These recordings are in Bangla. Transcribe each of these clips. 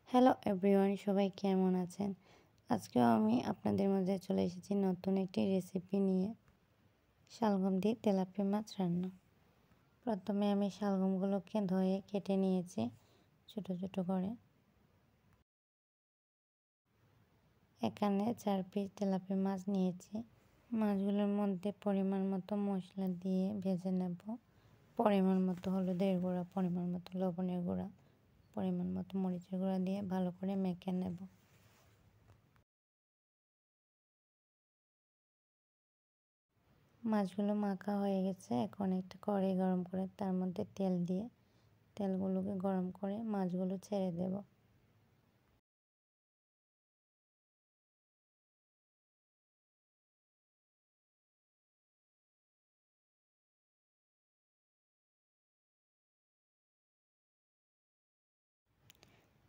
হ্যালো এভরিওয়ান, সবাই কেমন আছেন? আজকেও আমি আপনাদের মাঝে চলে এসেছি নতুন একটি রেসিপি নিয়ে। শালগম দিয়ে তেলাপিয়া মাছ রান্না। প্রথমে আমি শালগমগুলোকে ধুয়ে কেটে নিয়েছি ছোট ছোট করে। এখানে 4 পিস তেলাপিয়া মাছ নিয়েছি। মাছগুলোর মধ্যে পরিমাণ মতো মশলা দিয়ে ভেজে নেব। পরিমাণ মতো হলুদের গুঁড়া, পরিমাণ মতো লবণের গুঁড়া, পরিমাণ মতো মরিচের গুঁড়া দিয়ে ভালো করে মেখে নেব। মাছগুলো মাখা হয়ে গেছে। এখন একটা কড়াই গরম করে তার মধ্যে তেল দিয়ে তেলগুলোকে গরম করে মাছগুলো ছেড়ে দেব।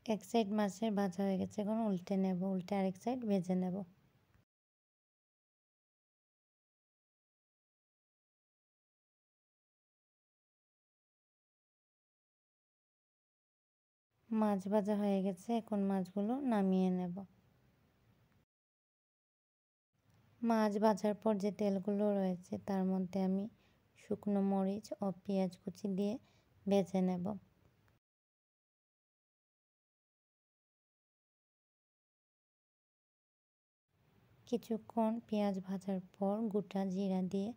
এক সাইড মাছের ভাজা হয়ে গেছে, এখন উল্টে নেব। উল্টে আরেক সাইড ভেজে নেব। মাছ ভাজা হয়ে গেছে, এখন মাছগুলো নামিয়ে নেব। মাছ ভাজার পর যে তেলগুলো রয়েছে তার মধ্যে আমি শুকনো মরিচ ও পেঁয়াজ কুচি দিয়ে ভেজে নেব। কিছুক্ষণ পেঁয়াজ ভাজার পর গোটা জিরা দিয়ে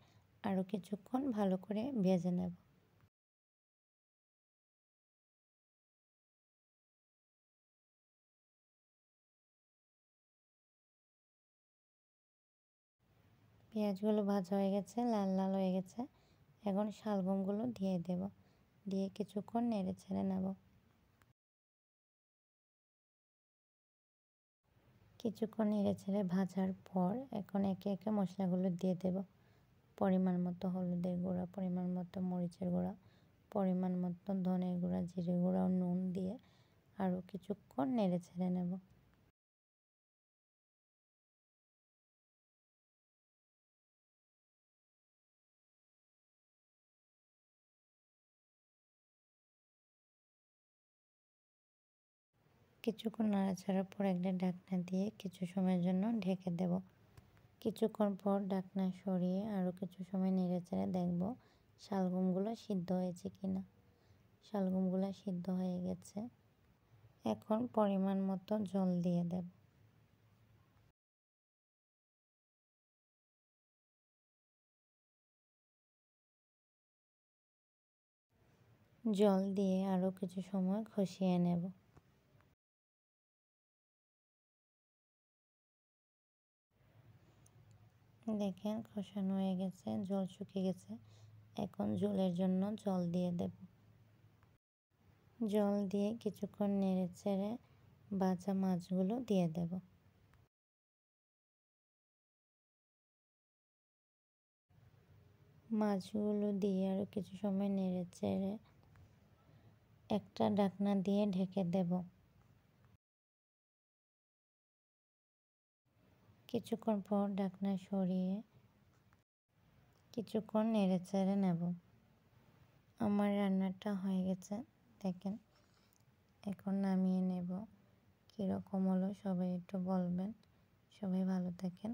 আরও কিছুক্ষণ ভালো করে ভেজে নেব। পেঁয়াজগুলো ভাজা হয়ে গেছে, লাল লাল হয়ে গেছে। এখন শালগমগুলো দিয়ে দেব। দিয়ে কিছুক্ষণ নেড়ে ছেড়ে নেব। কিছুক্ষণ নেড়ে ছেড়ে ভাজার পর এখন একে একে মশলাগুলো দিয়ে দেব। পরিমাণ মতো হলুদের গুঁড়া, পরিমাণ মতো মরিচের গুঁড়া, পরিমাণ মতো ধনের গুঁড়া, জিরে গুঁড়া ও নুন দিয়ে আরও কিছুক্ষণ নেড়ে ছেড়ে নেব। কিছুক্ষণ নাড়াচাড়ার পর একটা ঢাকনা দিয়ে কিছু সময়ের জন্য ঢেকে দেব। কিছুক্ষণ পর ঢাকনা সরিয়ে আরও কিছু সময় নেড়ে চেড়ে দেখব শালগমগুলো সিদ্ধ হয়েছে কিনা। শালগমগুলো সিদ্ধ হয়ে গেছে। এখন পরিমাণ মতো জল দিয়ে দেব। জল দিয়ে আরও কিছু সময় কষিয়ে নেব। দেখেন কষানো হয়ে গেছে, জল শুকিয়ে গেছে। এখন ঝোলের জন্য জল দিয়ে দেব। জল দিয়ে কিছুক্ষণ নেড়ে চেড়ে ভাজা মাছগুলো দিয়ে দেব। মাছগুলো দিয়ে আরও কিছু সময় নেড়ে চেড়ে একটা ঢাকনা দিয়ে ঢেকে দেব। কিছুক্ষণ পর ঢাকনা সরিয়ে কিছুক্ষণ নেড়ে চেড়ে নেব। আমার রান্নাটা হয়ে গেছে, দেখেন। এখন নামিয়ে নেব। কীরকম হলো সবাই একটু বলবেন। সবাই ভালো থাকেন।